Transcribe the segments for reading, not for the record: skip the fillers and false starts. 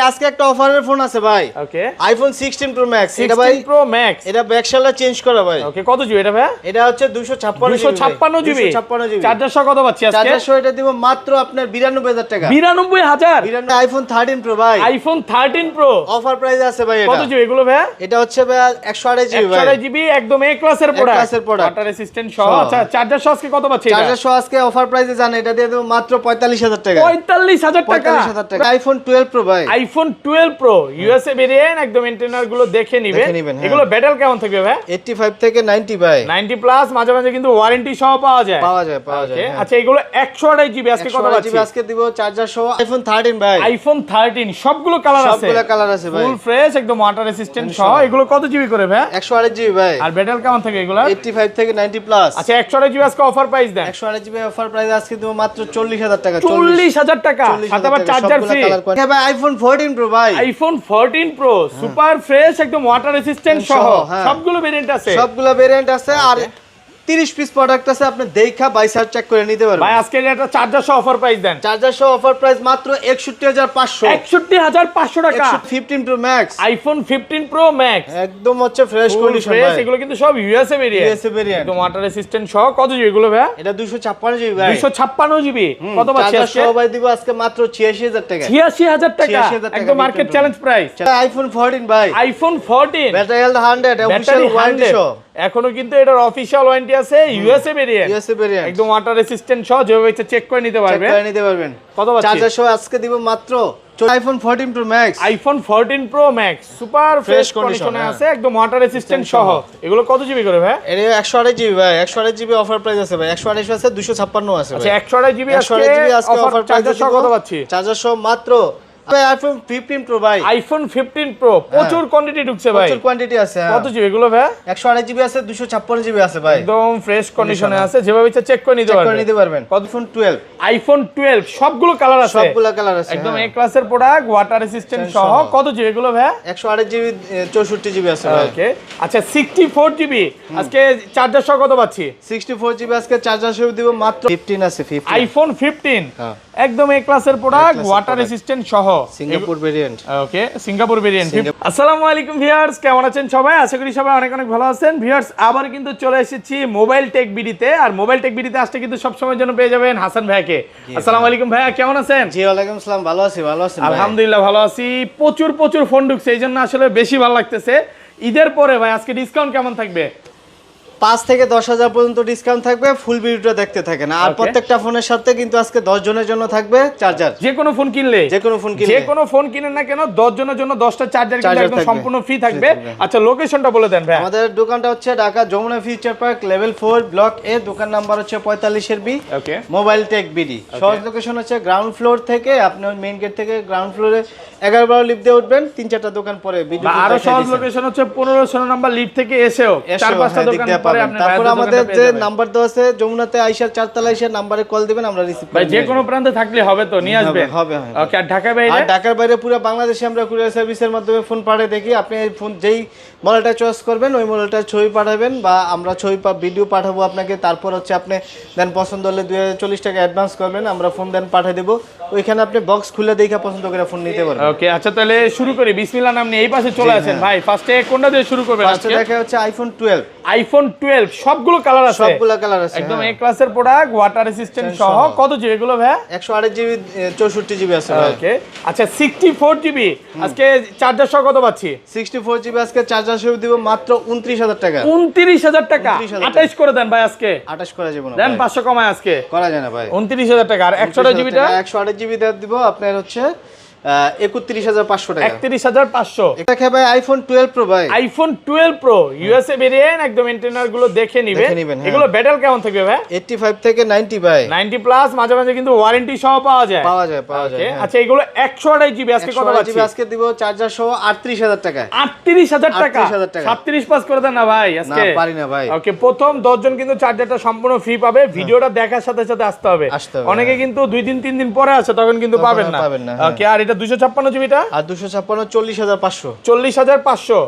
আজকে একটা অফারের ফোন আছে ভাই। ওকে, আইফোন 16 প্রো ম্যাক্স। এটা ভাই প্রো ম্যাক্স, এটা ব্যাকশেলটা চেঞ্জ করা ভাই। ওকে, কত জিবি এটা ভাই? এটা হচ্ছে 256 জিবি। 256 জিবি। চার্জার সহ কত পাচ্ছি আজকে? চার্জার সহ এটা দিব মাত্র আপনার 92000 টাকা। 92000? আইফোন 13 প্রো ভাই। আইফোন 13 প্রো অফার প্রাইস আছে ভাই। এটা কত জিবি এগুলো ভাই? এটা হচ্ছে ভাই 128 জিবি ভাই। 128 জিবি, একদম এ ক্লাসের প্রোডাক্ট। ক্লাসের প্রোডাক্ট। ওয়াটার রেসিস্ট্যান্ট সহ। আচ্ছা, চার্জার সহ আজকে কত পাচ্ছি এটা? চার্জার সহ আজকে অফার প্রাইসে জানেন এটা দিয়ে দেব মাত্র 45000 টাকা। 45000 টাকা। 45000 টাকা। আইফোন 12 প্রো ভাই। আইফোন 12 প্রো ইউএসএ ভেরিয়েন্ট, একদম এন্টেনার গুলো দেখে নিবেন। এগুলো ব্যাটাল কেমন থাকবে ভাই? 85 থেকে 90 ভাই। 90 প্লাস, মাঝে মাঝে কিন্তু ওয়ারেন্টি সহ পাওয়া যায়। পাওয়া যায়। আচ্ছা, এগুলো 128 জিবি আজকে কত পাচ্ছি? আজকে দিব চার্জার সহ আইফোন 13 ভাই। আইফোন 13 সবগুলো কালার আছে। সবগুলো কালার আছে ভাই। ফুল ফ্রেশ, একদম ওয়াটার রেসিস্ট্যান্ট সহ। এগুলো কত জিবি করে ভাই? 128 জিবি ভাই। আর ব্যাটাল কেমন থাকে এগুলো? 85 থেকে 90 প্লাস। আচ্ছা, 128 জিবি আজকে অফার প্রাইস দেন। 128 জিবি অফার প্রাইস আজকে দিব মাত্র 40000 টাকা। 40000 টাকা, সাথে আবার চার্জার ফ্রি। হ্যাঁ ভাই, আইফোন 14 প্রো ভাই। আইফোন 14 প্রো সুপার ফ্রেশ, একদম ওয়াটার রেসিস্ট্যান্ট সহ। সবগুলো ভেরিয়েন্ট আছে। সবগুলো ভেরিয়েন্ট আছে। আর 30 পিস প্রোডাক্ট আছে, আপনি দেখা বাই সার্চ চেক করে নিতে পারবেন ভাই। আজকে এটা চার্জার সহ অফার প্রাইস দেন। চার্জার সহ অফার প্রাইস মাত্র 61500। 61500 টাকা। 15 pro max. IPhone 15 pro max একদম হচ্ছে ফ্রেশ কন্ডিশন ভাই। এগুলো কিন্তু সব ইউএসএ ভেরিয়েন্ট। একদম ওয়াটার রেসিস্ট্যান্ট সহ। কত জিবি এগুলো ভাই? এটা 256 জিবি ভাই। 256 জিবি। কত পাচ্ছি আজকে? সহ ভাই দিব আজকে মাত্র 86000 টাকা। 86000 টাকা, একদম মার্কেট চ্যালেঞ্জ প্রাইস। আইফোন 14 ভাই। IPhone 14 battery health 100, official warranty সহ। এখনো কিন্তু এটার অফিশিয়াল ওয়ারেন্টি আছে। ইউএসএ ভেরিয়েন্ট, একদম ওয়াটার রেসিস্ট্যান্ট সহ। যেভাবে ইচ্ছা চেক করে নিতে পারবেন। কত পাচ্ছি? চার্জার সহ আজকে দিব মাত্র iPhone 14 pro max. IPhone 14 pro max super fresh কন্ডিশনে আছে, একদম ওয়াটার রেসিস্ট্যান্ট সহ। এগুলো কত জিবি করে ভাই? এটা 128 জিবি ভাই। 128 জিবি অফার প্রাইস আছে ভাই। 128 আছে, 256 আছে ভাই। আচ্ছা, 128 জিবি আজকে অফার প্রাইস কত পাচ্ছি? চার্জার সহ মাত্র আইফোন 15 প্রো ভাই। আইফোন 15 প্রো প্রচুর কোয়ান্টিটি ঢুকছে ভাই। প্রচুর কোয়ান্টিটি আছে। কত জিবি এগুলো ভাই? 128 জিবি আছে, 256 জিবি আছে ভাই। একদম ফ্রেশ কন্ডিশনে আছে, যেভাবে ইচ্ছা চেক করে নিতে পারবেন। কত ফোন 12? আইফোন 12 সবগুলো কালার আছে। সবগুলো কালার আছে। একদম এ ক্লাসের প্রোডাক্ট, ওয়াটার রেসিস্ট্যান্ট সহ। কত জিবি এগুলো ভাই? 128 জিবি 64 জিবি আছে ভাই। ওকে, আচ্ছা 64 জিবি আজকে চার্জার সহ কত পাচ্ছি? 64 জিবি আজকে চার্জার সহ দিব মাত্র 15 আছে। 15 আইফোন 15 একদম এ ক্লাসের প্রোডাক্ট, ওয়াটার রেসিস্ট্যান্ট সহ। Singapore variant. Okay, Singapore variant. আসসালামু আলাইকুম ভিউয়ার্স, কেমন আছেন সবাই? আশা করি সবাই অনেক অনেক ভালো আছেন। ভিউয়ার্স, আবার কিন্তু চলে এসেছি মোবাইল টেক বিডিতে। আর মোবাইল টেক বিডিতে আসতে কিন্তু সব সময়ের জন্য পেয়ে যাবেন হাসান ভাইকে। আসসালামু আলাইকুম ভাইয়া, কেমন আছেন? জি ওয়ালাইকুম আসসালাম, ভালো আছি। ভালো আছেন? আলহামদুলিল্লাহ ভালো আছি। প্রচুর ফোন ঢুকছে, এই জন্য আসলে বেশি ভালো লাগতেছে। ঈদের পরে ভাই আজকে ডিসকাউন্ট কেমন থাকবে? 5 থেকে 10,000 পর্যন্ত ডিসকাউন্ট থাকবে। ফুল ভিডিওটা দেখতে থাকেন। আর প্রত্যেকটা ফোনের সাথে কিন্তু আজকে 10 জনের জন্য থাকবে চার্জার। যে কোনো ফোন কিনেন না কেন 10 জনের জন্য 10টা চার্জার কিন্তু একদম সম্পূর্ণ ফ্রি থাকবে। আচ্ছা, লোকেশনটা বলে দেন ভাই। আমাদের দোকানটা হচ্ছে Dhaka Jamuna future park level 4 block এ। দোকান নাম্বার হচ্ছে 45 এর B. Okay, mobile tech BD. সহজ লোকেশন হচ্ছে গ্রাউন্ড ফ্লোর থেকে, আপনার মেইন গেট থেকে গ্রাউন্ড ফ্লোরে 11 লিফট দিয়ে উঠবেন, 3-4টা দোকান পরে ভিডিও। আরো সহজ লোকেশন হচ্ছে 15-16 নাম্বার লিফট থেকে এসেও 4-5টা দোকান পরে আপনি। তারপর আমাদের যে নাম্বার দেওয়া আছে যমুনাতে আইসা 4 তলা আইসা নাম্বারে কল দিবেন, আমরা রিসিভ করব। ভাই যে কোনো প্রান্তে থাকলে হবে তো নিয়ে আসবেন? হবে। ওকে, আর ঢাকার বাইরে? আর ঢাকার বাইরে পুরো বাংলাদেশে আমরা কুরিয়ার সার্ভিসের মাধ্যমে ফোন পাঠিয়ে দেখি। আপনি ফোন যেই মডেলটা চয়েস করবেন ওই মডেলটার ছবি পাঠাবেন, বা আমরা ছবি ভিডিও পাঠাবো আপনাকে। তারপর হচ্ছে আপনি দেন পছন্দ হলে 2040 টাকা অ্যাডভান্স করবেন, আমরা ফোন দেন পাঠিয়ে দেব। ওইখানে আপনি বক্স খুলে দেখে পছন্দ করে ফোন নিতে পারবেন। ওকে, আচ্ছা তাহলে শুরু করি। বিসমিল্লাহ নাম নিয়ে এই পাশে চলে আসেন ভাই। ফার্স্টে কোনটা দিয়ে শুরু করবেন? ফার্স্টে দেখা হচ্ছে আইফোন 12। আইফোন 12 সবগুলো কালার আছে। সবগুলো কালার আছে, একদম এ ক্লাসের প্রোডাক্ট, ওয়াটার রেসিস্ট্যান্ট সহ। কত জিবি এগুলো ভাই? 128 জিবি 64 জিবি আছে ভাই। ওকে, আচ্ছা 64 জিবি আজকে চার্জার সহ কত পাচ্ছি? 64 জিবি আজকে চার্জার সহ দিব মাত্র 29000 টাকা। 29000 টাকা 28 করে দেন ভাই আজকে। 28 করা যাবে না দেন 500 কমায় আজকে। করা যায় না ভাই। 29000 টাকা। আর 128 জিবিটা? 128 জিবি দিব আপনার হচ্ছে 31500 টাকা। 31500। এটা কে ভাই? আইফোন 12 প্রো ভাই। আইফোন 12 প্রো ইউএসএ ভেরিয়েন্ট, একদম এন্টেনার গুলো দেখে নিবেন। এগুলো ব্যাটাল কেমন থাকবে ভাই? 85 থেকে 90 ভাই। 90 প্লাস, মাঝে মাঝে কিন্তু ওয়ারেন্টি সহ পাওয়া যায়। আচ্ছা, এগুলো 128 জিবি আজকে কত পাচ্ছি? আজকে দিব চার্জার সহ 38000 টাকা। 38000 টাকা। 37 পাস করে দেন না ভাই আজকে? না, পারি না ভাই। ওকে, প্রথম 10 জন কিন্তু চার্জারটা সম্পূর্ণ ফ্রি পাবে। ভিডিওটা দেখার সাথে সাথে আসতে হবে। অনেকে কিন্তু 2 দিন 3 দিন পরে আসে, তখন কিন্তু পাবেন না। ওকে, আর এটা 256 জিবিটা? আর 256 40500। 40500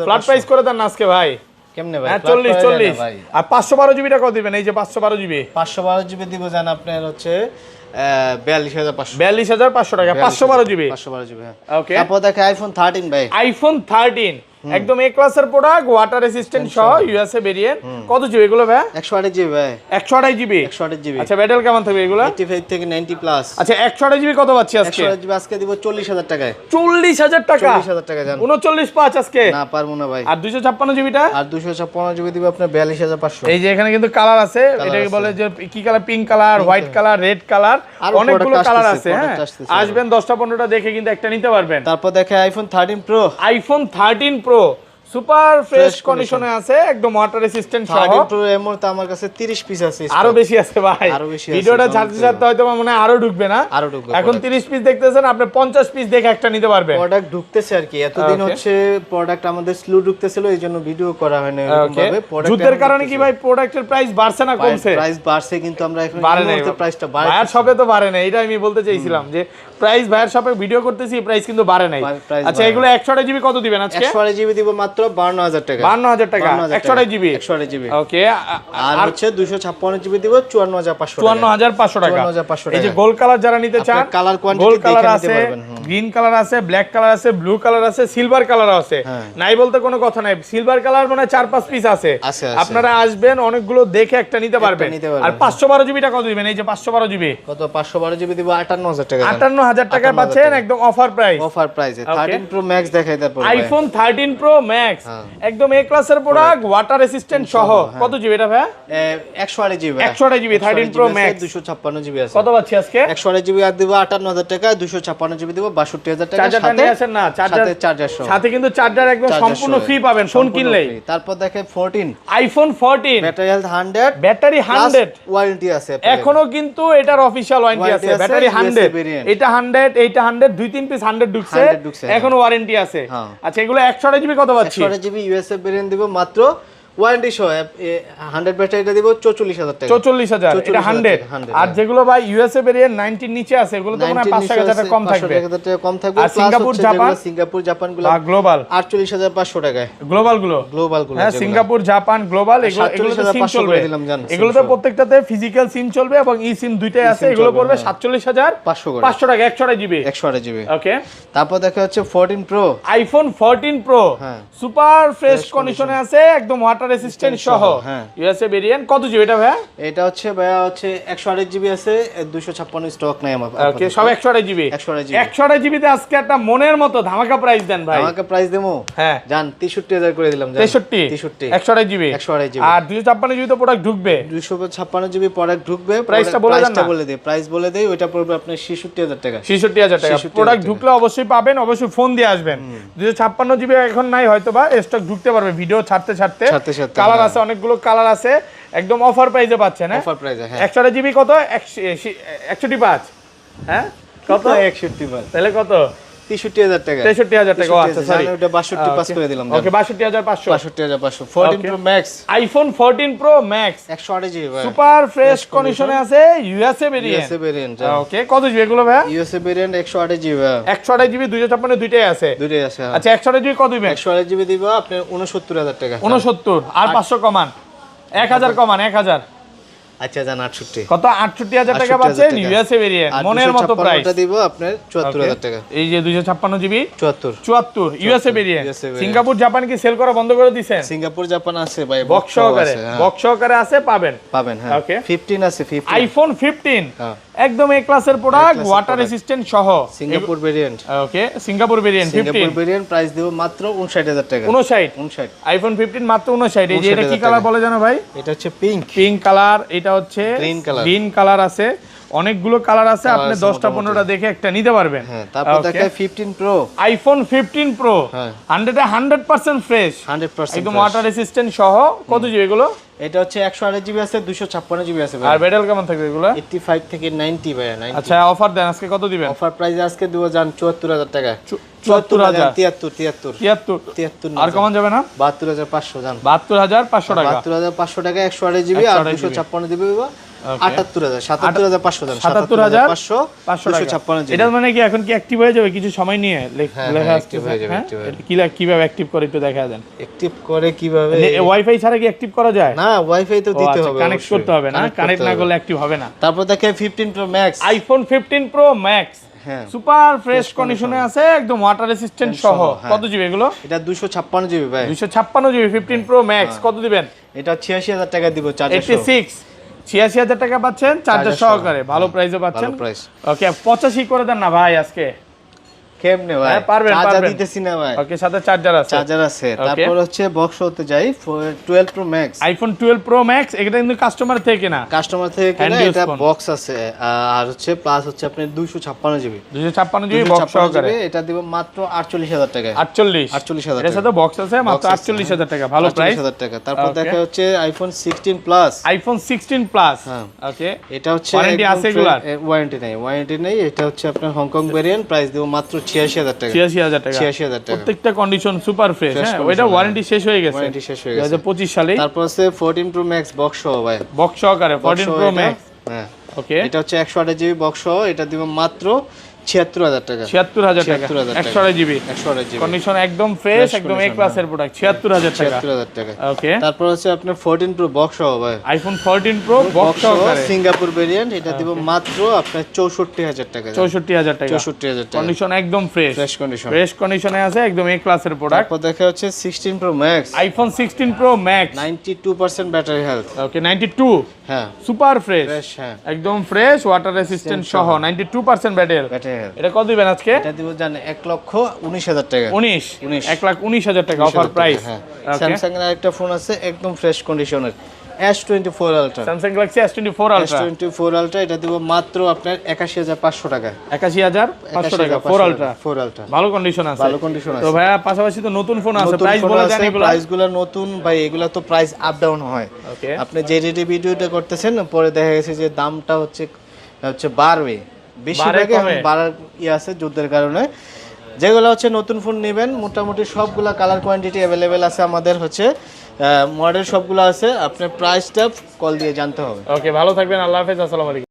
ফ্ল্যাট প্রাইস করে দেন আজকে ভাই। কেমনে ভাই? 40 আর 512 জিবিটা কত দিবেন? এই যে 512 জিবি। 512 জিবি দিব জান আপনার হচ্ছে 42,500 42,500 টাকা 512 জিবি 512 জিবি। হ্যাঁ ওকে তারপর দেখে আইফোন 13 ভাই। আইফোন 13 একদম এ ক্লাসের প্রোডাক্ট, ওয়াটার রেসিস্ট্যান্ট সহ, ইউএসএ ভেরিয়েন্ট। কত জিবি এগুলো ভাই? 128 জিবি ভাই। 128 জিবি 128 জিবি। আচ্ছা ব্যাটারি কেমন থাকবে এগুলো? 85 থেকে 90 প্লাস। আচ্ছা 128 জিবি কত পাচ্ছি আজকে? 128 জিবি আজকে দিব 40,000 টাকায়। 40,000 টাকা? 40,000 টাকা জান। 39.5 আজকে না পারবো না ভাই। আর 256 জিবিটা? আর 256 জিবি দিব আপনার 42,500। এই যে এখানে কিন্তু কালার আছে, এটাকে বলে যে কি colour, pink colour, white colour, red colour, অনেকগুলো কালার আছে। হ্যাঁ আসবেন 10টা 15টা দেখে কিন্তু একটা নিতে পারবেন। তারপর দেখে iPhone 13 pro. IPhone 13 pro super fresh কন্ডিশনে আছে, একদম ওয়াটার রেসিস্ট্যান্ট সহ। 13 প্রো এর মধ্যে আমার কাছে 30 পিস আছে। আরো বেশি আছে ভাই, ভিডিওটা ছাড়তে ছাড়তে হয়তো মনে হয় আরো ঢুকবে না, আরো ঢুকবে। এখন 30 পিস দেখতেছেন, আপনি 50 পিস দেখে একটা নিতে পারবেন। প্রোডাক্ট ঢুকতেছে আর কি, এতদিন হচ্ছে প্রোডাক্ট আমাদের স্লো ঢুকতেছিল, এইজন্য ভিডিও করা হয় না এরকম ভাবে। যুদ্ধের কারণে কি ভাই প্রোডাক্টের প্রাইস বাড়ছে না কমছে? প্রাইস বাড়ছে, কিন্তু আমরা এখন বাড়ে নাই, প্রাইসটা বাড়ছে। ভাইয়ার শপে তো বাড়ে না, এটা আমি বলতে চাইছিলাম যে প্রাইস ভাইয়ার শপে ভিডিও করতেছি, প্রাইস কিন্তু বাড়ে নাই। আচ্ছা এগুলো 128 জিবি কত দিবেন আজকে? 128 জিবি দিব মাত্র 52,000 টাকা। 52,000 টাকা 128 জিবি। 128 জিবি ওকে। আর হচ্ছে 256 জিবি দিব 54,500 টাকা। 54,500 টাকা। 54,500 টাকা। এই যে গোল্ড কালার যারা নিতে চান, কালার কোয়ান্টিটি গোল্ড কালার দেখে আছে, নিতে পারবেন। গ্রিন কালার আছে, ব্ল্যাক কালার আছে, ব্লু কালার আছে, সিলভার কালার আছে, নাই বলতে কোনো কথা নাই। সিলভার কালার মানে 4-5 পিস আছে, আপনারা আসবেন অনেকগুলো দেখে একটা নিতে পারবেন। আর 512 জিবিটা কত দিবেন? এই যে 512 জিবি কত? 512 জিবি দিব 58,000 টাকা। 58,000 টাকা পাচ্ছেন একদম অফার প্রাইস। অফার প্রাইসে 13 প্রো ম্যাক্স দেখাই তারপর। আইফোন 13 প্রো ম্যাক্স একদম এ ক্লাসের প্রোডাক্ট, ওয়াটার রেসিস্ট্যান্ট সহ। কত জিবি এটা ভাই? 128 GB. 128 GB 13 pro max 256 GB আছে। কত পাচ্ছি আজকে? 128 জিবি আর দিব 58,000 টাকা, 256 জিবি দিব 62,000 টাকা। চার্জারটা নিয়ে আসেন না, চার্জার চার্জার সহ। সাথে কিন্তু চার্জার একদম সম্পূর্ণ ফ্রি পাবেন ফোন কিনলেই। তারপর দেখে 14 iPhone 14 battery health 100, battery 100 warranty আছে। এখনো কিন্তু এটার অফিশিয়াল ওয়ারেন্টি আছে। ব্যাটারি 100, এটা 100, এইটা 100, 2-3 পিস 100 ঢুকছে, এখনো ওয়ারেন্টি আছে। আচ্ছা এগুলো 128 জিবি কত পাচ্ছি? 128 জিবি ইউএসএ ভেরিয়েন্ট দিব মাত্র ওয়ারেন্টি সহ 100 ব্যাটারিটা দিব 44,000 টাকা। 44,000 এটা 100। আর যেগুলো ভাই ইউএসএ ভেরিয়েন্ট 90 নিচে আছে, এগুলো তো মনে হয় 5,000 টাকা কম থাকবে। 5,000 টাকা কম থাকবে। আর সিঙ্গাপুর জাপান গুলো গ্লোবাল 48,500 টাকায়। গ্লোবাল গুলো হ্যাঁ সিঙ্গাপুর জাপান গ্লোবাল এগুলোতে সিম চলবে। এগুলোতে প্রত্যেকটাতে ফিজিক্যাল সিম চলবে এবং ই সিম দুইটাই আছে। এগুলো পড়বে 47,500 টাকা 128 জিবি। 128 জিবি। ওকে। তারপর দেখা হচ্ছে 14 pro. IPhone 14 pro super fresh কন্ডিশনে আছে, একদম ওয়াটার রেসিস্ট্যান্ট সহ, ইউএসএ ভেরিয়েন্ট। কত জিবি এটা ভাই? এটা হচ্ছে ভাইয়া হচ্ছে 128 জিবি আছে, 256 স্টক নাই আমার। ওকে সব 128 জিবি। 128 জিবিতে আজকে একটা মনের মতো ধামাকা প্রাইস দেন ভাই। ধামাকা প্রাইস দেবো? হ্যাঁ জান 63,000 করে দিলাম। 63 128 জিবি। 128 জিবি। আর 256 জিবি তো প্রোডাক্ট ঢুকবে। 256 জিবি প্রোডাক্ট ঢুকবে। প্রাইসটা বলে দেন না। প্রাইস বলে দেই, ওটা পড়বে আপনার 66,000 টাকা। 66,000 টাকা। প্রোডাক্ট ঢুকলে অবশ্যই পাবেন, অবশ্যই ফোন দিয়ে আসবেন। 256 জিবি এখন নাই হয়তোবা, স্টক ঢুকতে পারবে ভিডিও ছাড়তে ছাড়তে। কালার আছে, অনেকগুলো কালার আছে, একদম অফার প্রাইসে পাচ্ছেন। হ্যাঁ অফার প্রাইসে। হ্যাঁ 128 জিবি কত? 61.5। হ্যাঁ কত? 61 তাহলে কত? 63,000 টাকা। 63,000 টাকা। আচ্ছা সরি ওটা 62 পাস করে দিলাম। ওকে 62,500। 62,500। 14 pro max. IPhone 14 pro max 128 GB ভাই। সুপার ফ্রেশ কন্ডিশনে আছে, ইউএসএ ভেরিয়েন্ট। ওকে কত জিবি এগুলো ভাই? ইউএসএ ভেরিয়েন্ট 128 জিবি ভাই। 128 জিবি 256 দুইটাই আছে। দুইটাই আছে। আচ্ছা 128 জিবি কত দিবেন? 128 জিবি দিব আপনি 69,000 টাকা। 69 আর 500 কমান, 1000 কমান 1000। আচ্ছা জান 68। কত? 68,000 টাকা পাচ্ছেন ইউএসএ ভেরিয়েন্ট, মনের মতো প্রাইস। এটা দিব আপনার 74,000 টাকা। এই যে 256 GB 74 USA variant. Singapore Japan কি সেল করা বন্ধ করে দিবেন? সিঙ্গাপুর জাপান আছে ভাই, বক্স সহকারে আছে, পাবেন। হ্যাঁ। ওকে 15 আছে। 15 আইফোন 15 একদম এ ক্লাসের প্রোডাক্ট, ওয়াটার রেসিস্ট্যান্ট সহ, Singapore variant. Okay Singapore variant 15। Singapore variant price দেব মাত্র 59,000 টাকা। 59 আইফোন 15 মাত্র 59। এই যে এটা কি কালার বলে জানো ভাই? এটা হচ্ছে পিঙ্ক কালার, এটা হচ্ছে গ্রিন কালার আছে, অনেকগুলো কালার আছে, আপনি 10টা 15টা দেখে একটা নিতে পারবেন। হ্যাঁ তারপর দেখে 15 প্রো। আইফোন 15 প্রো 100% ফ্রেশ, 100% একদম ওয়াটার রেসিস্ট্যান্ট সহ। কত জিবি এগুলো? এটা হচ্ছে 128 জিবি আছে, 256 জিবি আছে ভাই। আর ব্যাটারি কেমন থাকবে এগুলো? 85 থেকে 90 ভাই। 90। আচ্ছা অফার দেন আজকে, কত দিবেন? অফার প্রাইস আজকে দিব জান 74,000 টাকা। 74,000 73 আর কমান যাবে না? 72,500 জান। 72,500 টাকা। 72,500 টাকা 128 জিবি আর 256 জিবি 78000 77500 দেন 77500 256 এটা মানে কি এখন কি অ্যাক্টিভ হয়ে যাবে কিছু সময় নিয়ে লেখা অ্যাক্টিভ হয়ে যাবে কিভাবে অ্যাক্টিভ করে একটু দেখা দেন অ্যাক্টিভ করে কিভাবে ওয়াইফাই ছাড়া কি অ্যাক্টিভ করা যায় না ওয়াইফাই তো দিতে হবে কানেক্ট করতে হবে না কানেক্ট না করলে অ্যাক্টিভ হবে না তারপর দেখে 15 pro max iPhone 15 pro max হ্যাঁ সুপার ফ্রেশ কন্ডিশনে আছে একদম ওয়াটার রেসিস্ট্যান্ট সহ কত জিবি এগুলো এটা 256 জিবি ভাই 256 জিবি 15 প্রো ম্যাক্স কত দিবেন এটা 86000 টাকা দিব চার্জার 86 86000 টাকা পাচ্ছেন চার্জার সহকারে ভালো প্রাইসে পাচ্ছেন ভালো প্রাইস ওকে 85 করে দেন না ভাই আজকে কেমনে ভাই পারবেন চার্জার দিতেছি না ভাই ওকে সাথে চার্জার আছে তারপর হচ্ছে বক্স হতে যাই 12 pro max iPhone 12 pro max এটা কিন্তু কাস্টমার থেকে না কাস্টমার থেকে কিনা এটা বক্স আছে আর হচ্ছে প্লাস হচ্ছে আপনার 256 জিবি 256 জিবি বক্স সহকারে এটা দিব মাত্র 48000 টাকা 48000 এর সাথে বক্স আছে মাত্র 48000 টাকা ভালো প্রাইস 48000 টাকা তারপর দেখা হচ্ছে আইফোন 16 প্লাস আইফোন 16 প্লাস ওকে এটা হচ্ছে ওয়ারেন্টি আছে এগুলার ওয়ারেন্টি নেই এটা হচ্ছে আপনার হংকং ভেরিয়েন্ট প্রাইস দিব মাত্র 86000 টাকা 86000 টাকা 86000 টাকা প্রত্যেকটা কন্ডিশন সুপার ফ্রেশ হ্যাঁ ওইটা ওয়ারেন্টি শেষ হয়ে গেছে 2025 সালে তারপর আছে 14 প্রো ম্যাক্স বক্স সহ ভাই বক্স সহকারে 14 প্রো ম্যাক্স হ্যাঁ ওকে এটা হচ্ছে 128 জিবি বক্স সহ এটা দিব মাত্র 76000 টাকা 76000 টাকা 128 জিবি 128 জিবি কন্ডিশন একদম ফ্রেশ একদম এ ক্লাসের প্রোডাক্ট 76000 টাকা 76000 টাকা ওকে তারপর হচ্ছে আপনার 14 প্রো বক্স সহ ভাই আইফোন 14 প্রো বক্স সহকারে সিঙ্গাপুর ভেরিয়েন্ট এটা দিব মাত্র আপনার 64000 টাকা 64000 টাকা 64000 টাকা কন্ডিশন একদম ফ্রেশ কন্ডিশন ফ্রেশ কন্ডিশনে আছে একদম এ ক্লাসের প্রোডাক্ট তারপর দেখা হচ্ছে 16 pro max iPhone 16 pro max 92% battery health ওকে 92 হ্যাঁ সুপার ফ্রেশ হ্যাঁ একদম ফ্রেশ ওয়াটার রেসিস্ট্যান্ট সহ 92% ব্যাটারি হেলথ এটা কত দিবেন আজকে এটা দিব জানেন 1,19,000 টাকা 19 1,19,000 টাকা অফার প্রাইস স্যামসাং এর আরেকটা ফোন আছে একদম ফ্রেশ কন্ডিশনের S24 ultra Samsung Galaxy S24 ultra S24 ultra এটা দিব মাত্র আপনার 81500 টাকা 81500 টাকা 4 আলট্রা ভালো কন্ডিশন আছে তো ভাইয়া পাশাপাশি তো নতুন ফোন আছে প্রাইস বলে দেন এগুলো প্রাইসগুলো নতুন ভাই এগুলা তো প্রাইস আপ ডাউন হয় ওকে আপনি যে রেটে ভিডিওটা করতেছেন পরে দেখা গেছে যে দামটা হচ্ছে বাড়বে বেশিরভাগই বাড়ার আছে যুদ্ধের কারণে যেগুলো হচ্ছে নতুন ফোন নেবেন মোটামুটি সবগুলা কালার কোয়ান্টিটি অ্যাভেলেবেল আছে আমাদের হচ্ছে মডেল সবগুলো আছে আপনার প্রাইসটা কল দিয়ে জানতে হবে ওকে ভালো থাকবেন আল্লাহ হাফেজ আসসালামু আলাইকুম